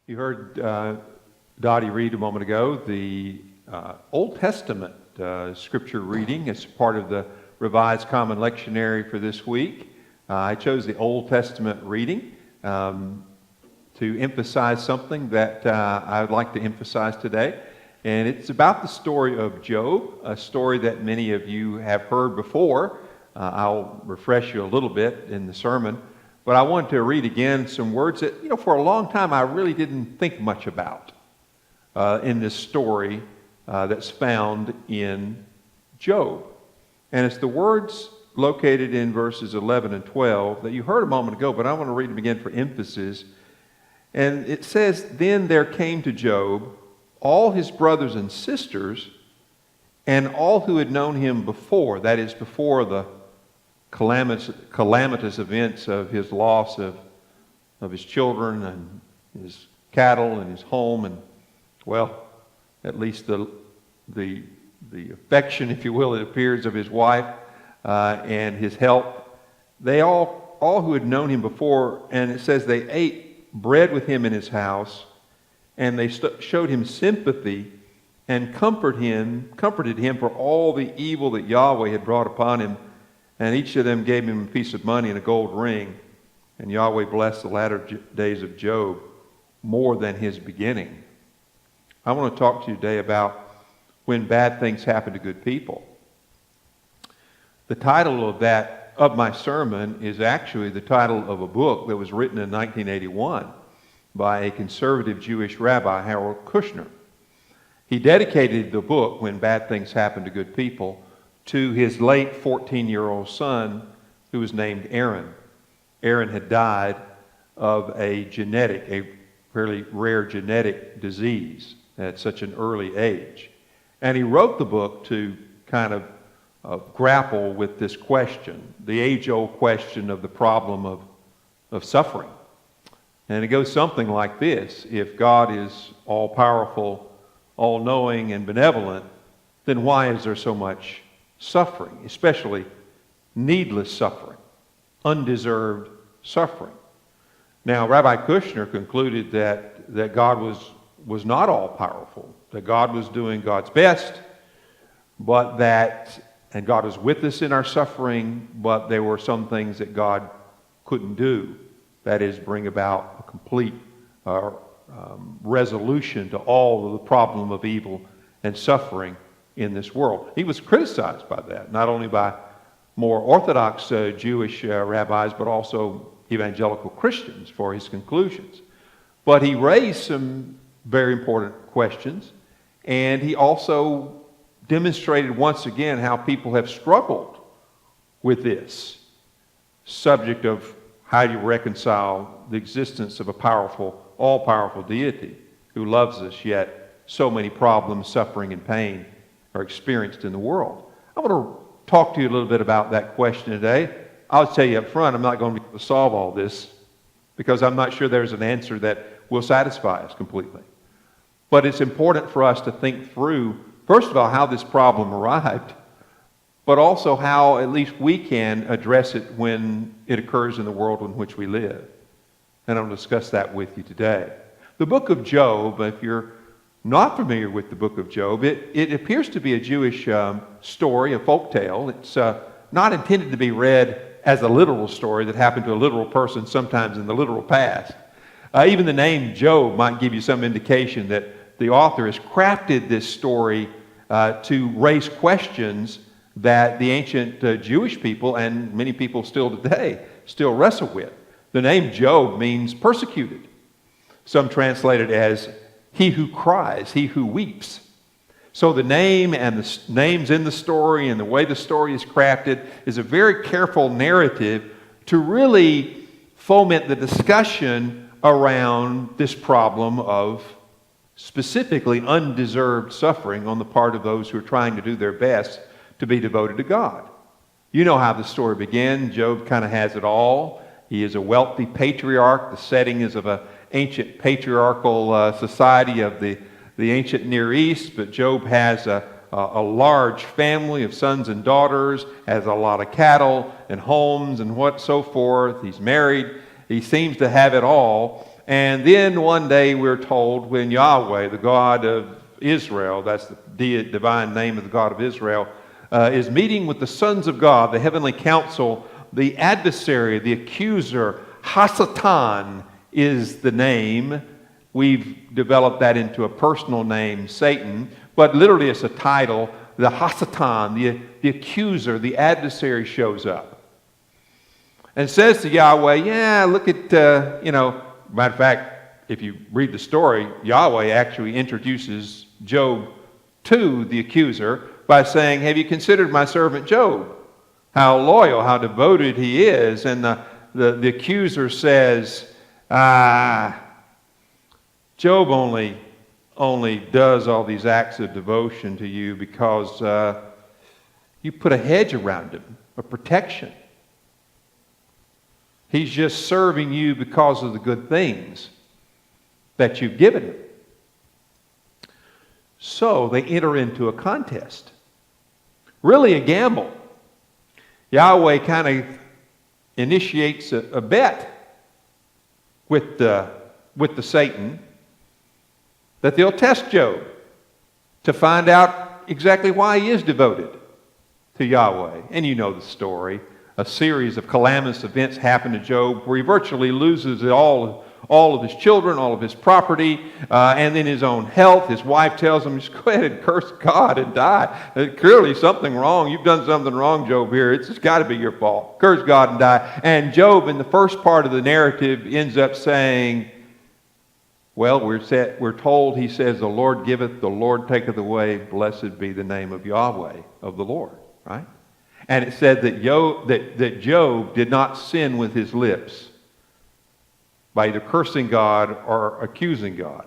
You heard Dottie read a moment ago the Old Testament scripture reading as part of the Revised Common Lectionary for this week. I chose the Old Testament reading to emphasize something that I would like to emphasize today. And it's about the story of Job, a story that many of you have heard before. I'll refresh you a little bit in the sermon. But I want to read again some words that, for a long time I really didn't think much about in this story that's found in Job. And it's the words located in verses 11 and 12 that you heard a moment ago, but I want to read them again for emphasis. And it says, "Then there came to Job all his brothers and sisters, and all who had known him before," that is, before the calamitous events of his loss of his children and his cattle and his home and, well, at least the affection, if you will, it appears, of his wife and his health. They all who had known him before, and it says they ate bread with him in his house, and they showed him sympathy and comforted him for all the evil that Yahweh had brought upon him. And each of them gave him a piece of money and a gold ring. And Yahweh blessed the latter days of Job more than his beginning. I want to talk to you today about when bad things happen to good people. The title of my sermon is actually the title of a book that was written in 1981 by a conservative Jewish rabbi, Harold Kushner. He dedicated the book, When Bad Things Happen to Good People, to his late 14-year-old son, who was named Aaron. Aaron had died of a fairly rare genetic disease at such an early age. And he wrote the book to kind of grapple with this question, the age-old question of the problem of suffering. And it goes something like this: if God is all-powerful, all-knowing, and benevolent, then why is there so much suffering, especially needless suffering, undeserved suffering? Now, Rabbi Kushner concluded that God was not all-powerful, that God was doing God's best, and God was with us in our suffering, but there were some things that God couldn't do, that is, bring about a complete resolution to all of the problem of evil and suffering in this world. He was criticized by that, not only by more Orthodox Jewish rabbis, but also evangelical Christians for his conclusions. But he raised some very important questions, and he also demonstrated once again how people have struggled with this subject of how do you reconcile the existence of a powerful, all-powerful deity who loves us, yet so many problems, suffering, and pain are experienced in the world. I want to talk to you a little bit about that question today. I'll tell you up front, I'm not going to be able to solve all this because I'm not sure there's an answer that will satisfy us completely. But it's important for us to think through, first of all, how this problem arrived, but also how at least we can address it when it occurs in the world in which we live. And I'm going to discuss that with you today. The book of Job, if you're not familiar with the book of Job, it appears to be a Jewish story, a folk tale. It's not intended to be read as a literal story that happened to a literal person sometimes in the literal past. Even the name Job might give you some indication that the author has crafted this story to raise questions that the ancient Jewish people and many people still today still wrestle with. The name Job means persecuted. Some translate it as he who cries, he who weeps. So the name and the names in the story and the way the story is crafted is a very careful narrative to really foment the discussion around this problem of specifically undeserved suffering on the part of those who are trying to do their best to be devoted to God. You know how the story began. Job kind of has it all. He is a wealthy patriarch. The setting is of an ancient patriarchal society of the ancient Near East, but Job has a large family of sons and daughters, has a lot of cattle and homes and so forth. He's married. He seems to have it all. And then one day we're told when Yahweh, the God of Israel, that's the divine name of the God of Israel, is meeting with the sons of God, the heavenly council, the adversary, the accuser, Hasatan is the name. We've developed that into a personal name, Satan, but literally it's a title. The Hasatan, the accuser, the adversary shows up and says to Yahweh, yeah, look at, matter of fact, if you read the story, Yahweh actually introduces Job to the accuser by saying, have you considered my servant Job? How loyal, how devoted he is. And the accuser says, Job only does all these acts of devotion to you because you put a hedge around him, a protection. He's just serving you because of the good things that you've given him. So they enter into a contest. Really a gamble. Yahweh kind of initiates a bet with the Satan that they'll test Job to find out exactly why he is devoted to Yahweh. And you know the story. A series of calamitous events happen to Job where he virtually loses all of his children, all of his property, and then his own health. His wife tells him, just go ahead and curse God and die. Clearly something wrong. You've done something wrong, Job, here. It's got to be your fault. Curse God and die. And Job, in the first part of the narrative, ends up saying, well, we're told, he says, the Lord giveth, the Lord taketh away. Blessed be the name of Yahweh, of the Lord. Right? And it said that Job did not sin with his lips by either cursing God or accusing God.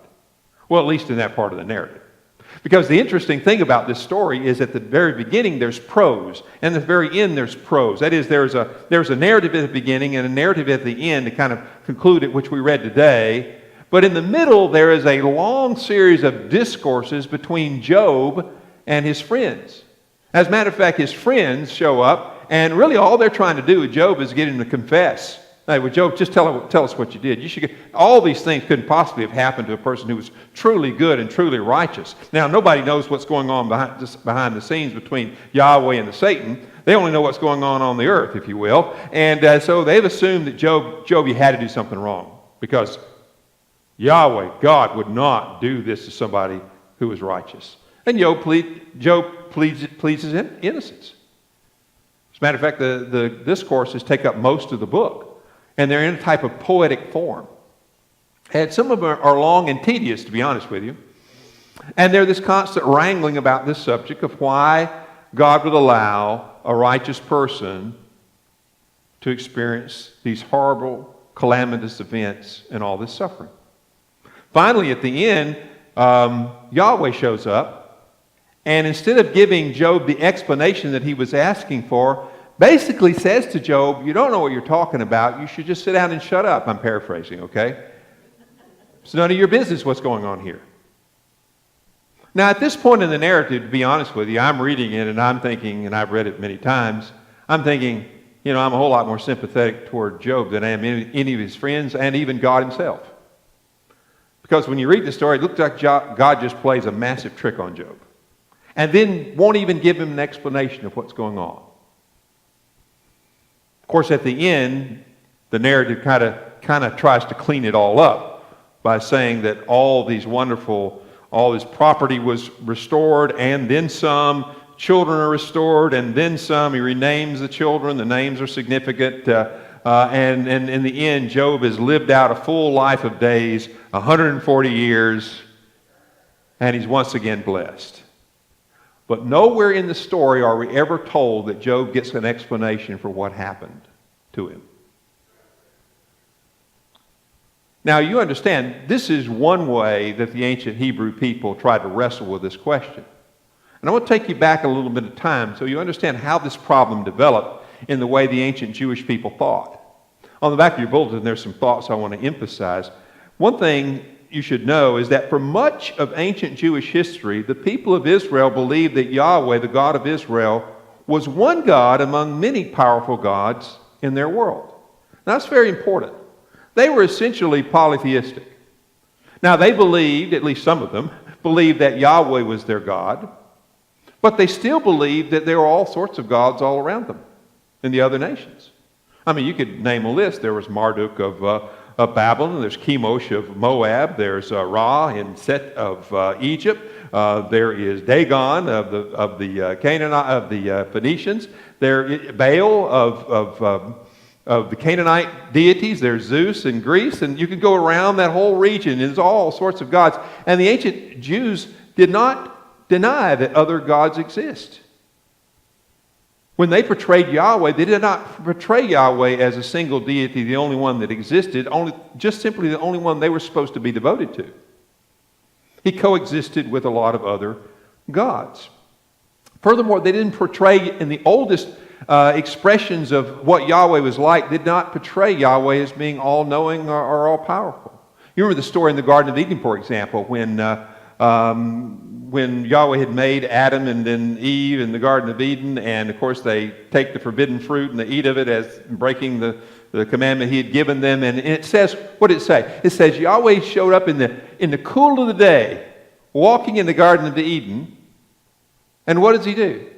Well, at least in that part of the narrative. Because the interesting thing about this story is at the very beginning there's prose, and at the very end there's prose. That is, there's a narrative at the beginning and a narrative at the end to kind of conclude it, which we read today. But in the middle there is a long series of discourses between Job and his friends. As a matter of fact, his friends show up, and really all they're trying to do with Job is get him to confess. Hey, well, Job, just tell us what you did. All these things couldn't possibly have happened to a person who was truly good and truly righteous. Now, nobody knows what's going on behind the scenes between Yahweh and the Satan. They only know what's going on the earth, if you will. And so they've assumed that Job, you had to do something wrong because Yahweh, God, would not do this to somebody who was righteous. And Job pleads his innocence. As a matter of fact, the discourses take up most of the book. And they're in a type of poetic form. And some of them are long and tedious, to be honest with you. And they're this constant wrangling about this subject of why God would allow a righteous person to experience these horrible, calamitous events and all this suffering. Finally, at the end, Yahweh shows up. And instead of giving Job the explanation that he was asking for, basically says to Job, you don't know what you're talking about. You should just sit down and shut up. I'm paraphrasing, okay? It's none of your business what's going on here. Now, at this point in the narrative, to be honest with you, I'm reading it and I'm thinking, and I've read it many times, I'm thinking, I'm a whole lot more sympathetic toward Job than I am any of his friends and even God himself. Because when you read the story, it looks like God just plays a massive trick on Job. And then won't even give him an explanation of what's going on. Of course, at the end, the narrative kind of tries to clean it all up by saying that all this property was restored and then some, children are restored and then some. He renames the children. The names are significant. And in the end, Job has lived out a full life of days, 140 years, and he's once again blessed. But nowhere in the story are we ever told that Job gets an explanation for what happened to him. Now, you understand, this is one way that the ancient Hebrew people tried to wrestle with this question. And I want to take you back a little bit of time so you understand how this problem developed in the way the ancient Jewish people thought. On the back of your bulletin, there's some thoughts I want to emphasize. One thing you should know is that for much of ancient Jewish history, the people of Israel believed that Yahweh, the God of Israel, was one God among many powerful gods in their world. Now, that's very important. They were essentially polytheistic. Now, they believed, at least some of them, believed that Yahweh was their God, but they still believed that there were all sorts of gods all around them in the other nations. I mean, you could name a list. There was Marduk of Babylon. There's Chemosh of Moab. There's Ra and Set of Egypt. There is Dagon of the Canaanite of the Phoenicians. There Baal of the Canaanite deities. There's Zeus in Greece, and you could go around that whole region. There's all sorts of gods. And the ancient Jews did not deny that other gods exist. When they portrayed Yahweh, they did not portray Yahweh as a single deity, the only one that existed, just simply the only one they were supposed to be devoted to. He coexisted with a lot of other gods. Furthermore, they didn't portray in the oldest expressions of what Yahweh was like, did not portray Yahweh as being all-knowing or all-powerful. You remember the story in the Garden of Eden, for example, when Yahweh had made Adam and then Eve in the Garden of Eden, and of course they take the forbidden fruit and they eat of it as breaking the commandment he had given them. And it says, what did it say? It says Yahweh showed up in the cool of the day, walking in the Garden of Eden, and what does he do?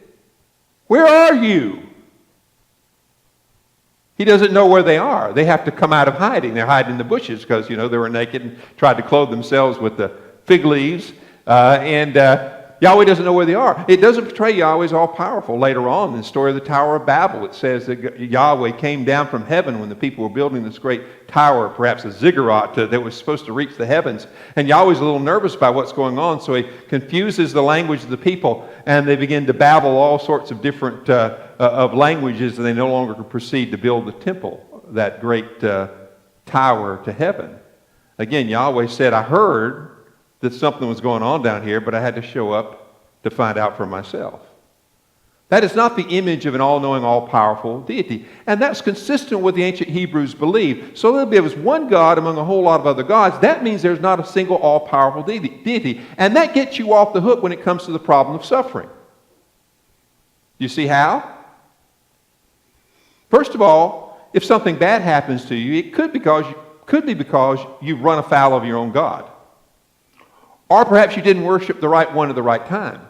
Where are you? He doesn't know where they are. They have to come out of hiding. They're hiding in the bushes because, they were naked and tried to clothe themselves with the fig leaves. Yahweh doesn't know where they are. It doesn't portray Yahweh as all-powerful. Later on in the story of the Tower of Babel, it says that Yahweh came down from heaven when the people were building this great tower, perhaps a ziggurat that was supposed to reach the heavens. And Yahweh's a little nervous about what's going on, so he confuses the language of the people, and they begin to babble all sorts of different of languages, and they no longer could proceed to build the temple, that great tower to heaven. Again, Yahweh said, I heard that something was going on down here, but I had to show up to find out for myself. That is not the image of an all-knowing, all-powerful deity. And that's consistent with the ancient Hebrews believed. So there was one God among a whole lot of other gods. That means there's not a single all-powerful deity. And that gets you off the hook when it comes to the problem of suffering. You see how? First of all, if something bad happens to you, it could be because you've run afoul of your own God. Or perhaps you didn't worship the right one at the right time.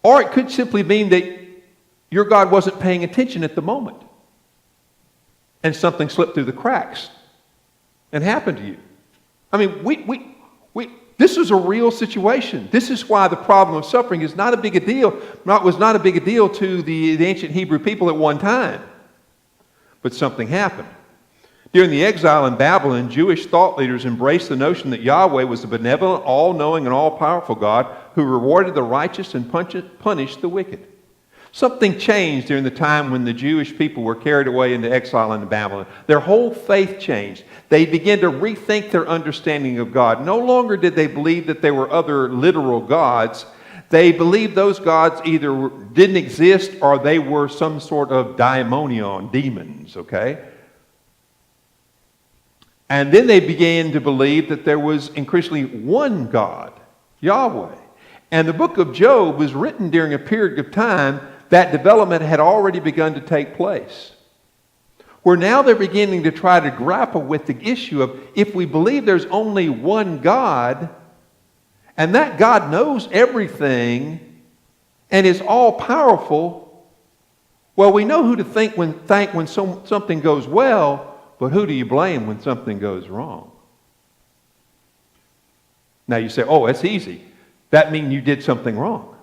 Or it could simply mean that your God wasn't paying attention at the moment, and something slipped through the cracks and happened to you. I mean, this is a real situation. This is why the problem of suffering is not a big a deal. Was not a big a deal to the ancient Hebrew people at one time. But something happened. During the exile in Babylon, Jewish thought leaders embraced the notion that Yahweh was a benevolent, all-knowing, and all-powerful God who rewarded the righteous and punished the wicked. Something changed during the time when the Jewish people were carried away into exile in Babylon. Their whole faith changed. They began to rethink their understanding of God. No longer did they believe that there were other literal gods. They believed those gods either didn't exist or they were some sort of daimonion, demons, okay? And then they began to believe that there was increasingly one God, Yahweh. And the book of Job was written during a period of time that development had already begun to take place. Where now they're beginning to try to grapple with the issue of if we believe there's only one God, and that God knows everything and is all-powerful, well, we know who to thank when something goes well, but who do you blame when something goes wrong? Now you say, oh, that's easy. That means you did something wrong.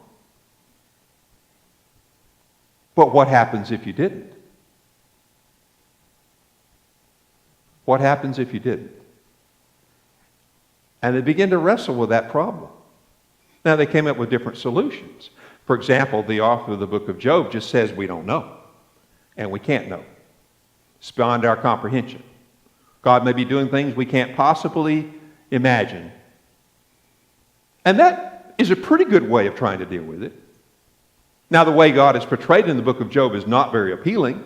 But what happens if you didn't? What happens if you didn't? And they begin to wrestle with that problem. Now they came up with different solutions. For example, the author of the book of Job just says we don't know. And we can't know. It's beyond our comprehension. God may be doing things we can't possibly imagine. And that is a pretty good way of trying to deal with it. Now, the way God is portrayed in the book of Job is not very appealing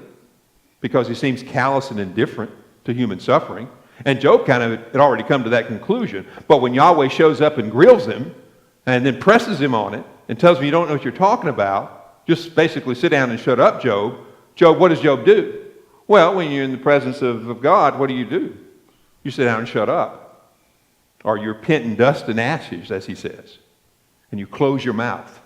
because he seems callous and indifferent to human suffering. And Job kind of had already come to that conclusion. But when Yahweh shows up and grills him and then presses him on it and tells him you don't know what you're talking about, just basically sit down and shut up, Job. Job, what does Job do? Well, when you're in the presence of God, what do? You sit down and shut up. Or you repent in dust and ashes, as he says. And you close your mouth.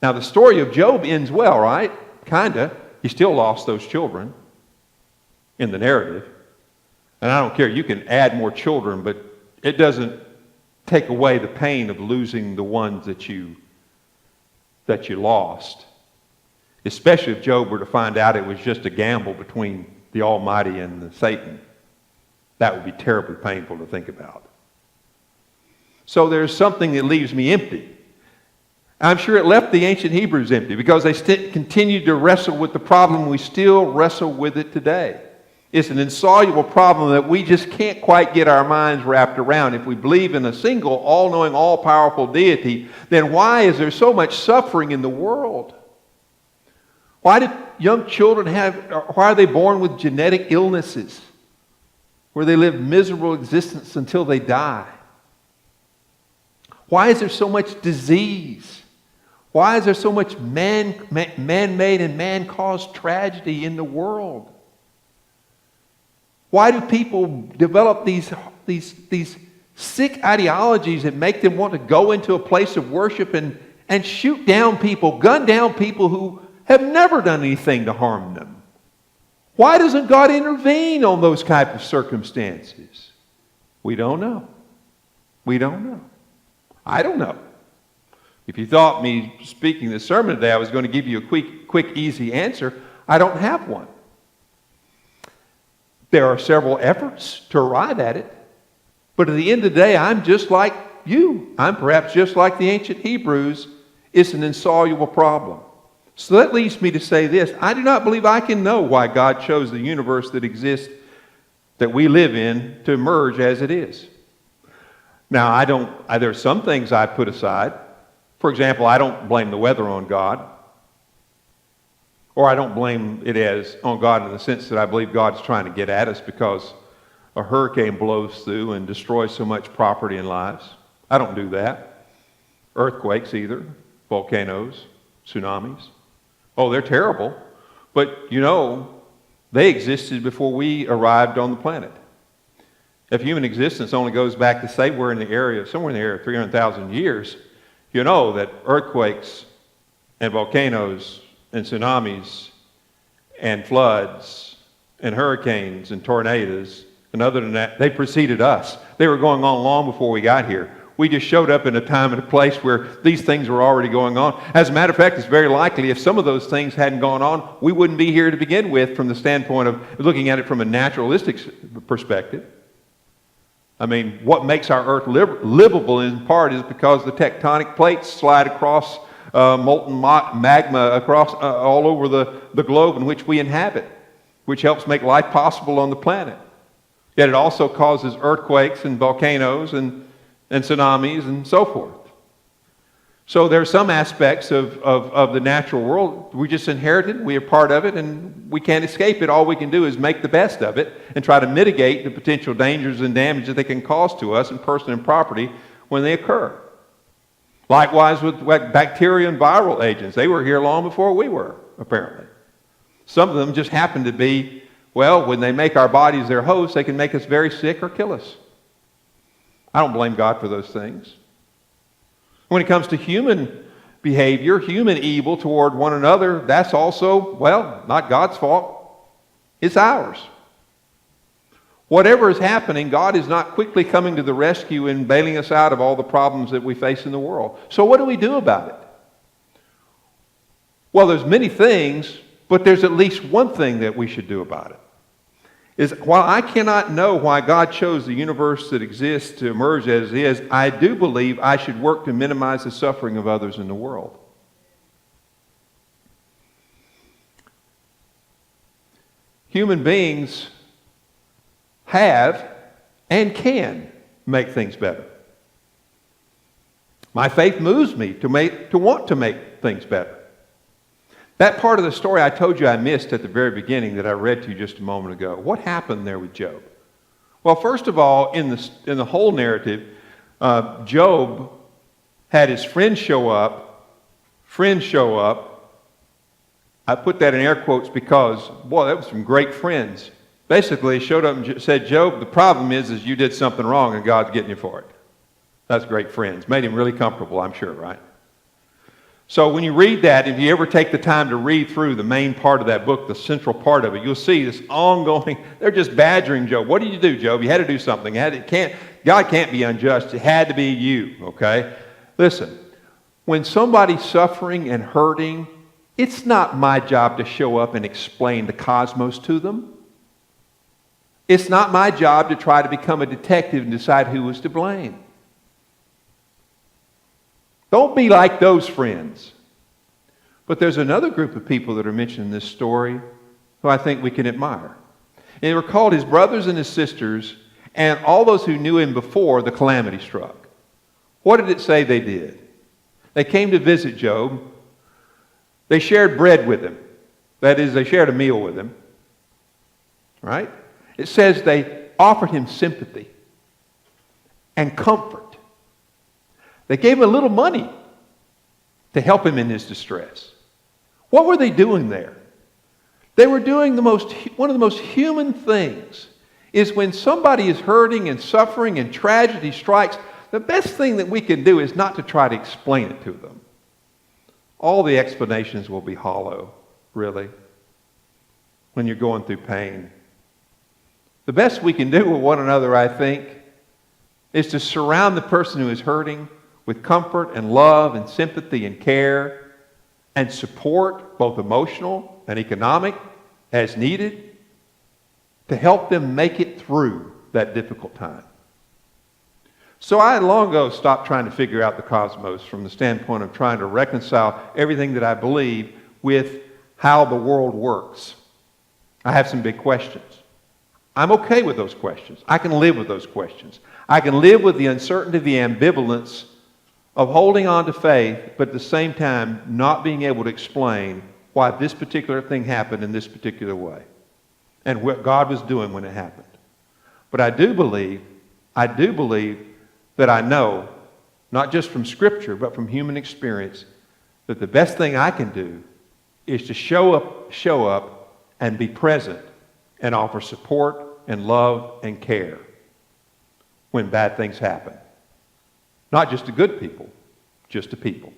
Now, the story of Job ends well, right? Kinda. He still lost those children in the narrative. And I don't care, you can add more children, but it doesn't take away the pain of losing the ones that you lost. Especially if Job were to find out it was just a gamble between the Almighty and Satan. That would be terribly painful to think about. So there's something that leaves me empty. I'm sure it left the ancient Hebrews empty because they continued to wrestle with the problem. We still wrestle with it today. It's an insoluble problem that we just can't quite get our minds wrapped around. If we believe in a single, all-knowing, all-powerful deity, then why is there so much suffering in the world? Why do young children why are they born with genetic illnesses where they live miserable existence until they die? Why is there so much disease? Why is there so much man-made and man-caused tragedy in the world? Why do people develop these sick ideologies that make them want to go into a place of worship and shoot down people, gun down people who have never done anything to harm them? Why doesn't God intervene on those type of circumstances? We don't know. We don't know. I don't know. If you thought me speaking this sermon today I was going to give you a quick, easy answer, I don't have one. There are several efforts to arrive at it, but at the end of the day, I'm just like you. I'm perhaps just like the ancient Hebrews. It's an insoluble problem. So that leads me to say this. I do not believe I can know why God chose the universe that exists, that we live in, to emerge as it is. Now, there are some things I put aside. For example, I don't blame the weather on God. Or I don't blame it on God in the sense that I believe God's trying to get at us because a hurricane blows through and destroys so much property and lives. I don't do that. Earthquakes either. Volcanoes. Tsunamis. Oh, they're terrible. But, they existed before we arrived on the planet. If human existence only goes back to, say, somewhere in the area of 300,000 years, you know that earthquakes and volcanoes and tsunamis and floods and hurricanes and tornadoes, and other than that, they preceded us. They were going on long before we got here. We just showed up in a time and a place where these things were already going on. As a matter of fact, it's very likely if some of those things hadn't gone on, we wouldn't be here to begin with from the standpoint of looking at it from a naturalistic perspective. I mean, what makes our earth livable in part is because the tectonic plates slide across molten magma across all over the globe in which we inhabit, which helps make life possible on the planet. Yet it also causes earthquakes and volcanoes and tsunamis and so forth. So there are some aspects of the natural world we just inherited, we are part of it, and we can't escape it. All we can do is make the best of it and try to mitigate the potential dangers and damage that they can cause to us and person and property when they occur. Likewise with bacteria and viral agents. They were here long before we were, apparently. Some of them just happen to be, when they make our bodies their host, they can make us very sick or kill us. I don't blame God for those things. When it comes to human behavior, human evil toward one another, that's also, not God's fault. It's ours. Whatever is happening, God is not quickly coming to the rescue and bailing us out of all the problems that we face in the world. So what do we do about it? Well, there's many things, but there's at least one thing that we should do about it. Is while I cannot know why God chose the universe that exists to emerge as it is, I do believe I should work to minimize the suffering of others in the world. Human beings have and can make things better. My faith moves me to want to make things better. That part of the story I told you I missed at the very beginning that I read to you just a moment ago. What happened there with Job? Well, first of all, in the whole narrative, Job had his friends show up, I put that in air quotes because, boy, that was some great friends. Basically, he showed up and said, Job, the problem is you did something wrong and God's getting you for it. That's great friends. Made him really comfortable, I'm sure, right? So when you read that, if you ever take the time to read through the main part of that book, the central part of it, you'll see this ongoing, they're just badgering Job. What did you do, Job? You had to do something. God can't be unjust. It had to be you, okay? Listen, when somebody's suffering and hurting, it's not my job to show up and explain the cosmos to them. It's not my job to try to become a detective and decide who was to blame. Don't be like those friends. But there's another group of people that are mentioned in this story who I think we can admire. And they were called his brothers and his sisters and all those who knew him before the calamity struck. What did it say they did? They came to visit Job. They shared bread with him. That is, they shared a meal with him. Right? It says they offered him sympathy and comfort. They gave him a little money to help him in his distress. What were they doing there? They were doing one of the most human things is when somebody is hurting and suffering and tragedy strikes, the best thing that we can do is not to try to explain it to them. All the explanations will be hollow, really, when you're going through pain. The best we can do with one another, I think, is to surround the person who is hurting with comfort and love and sympathy and care and support, both emotional and economic, as needed, to help them make it through that difficult time. So I long ago stopped trying to figure out the cosmos from the standpoint of trying to reconcile everything that I believe with how the world works. I have some big questions. I'm okay with those questions. I can live with those questions. I can live with the uncertainty, the ambivalence of holding on to faith, but at the same time not being able to explain why this particular thing happened in this particular way and what God was doing when it happened. But I do believe that I know, not just from Scripture, but from human experience, that the best thing I can do is to show up and be present and offer support and love and care when bad things happen. Not just to good people, just to people.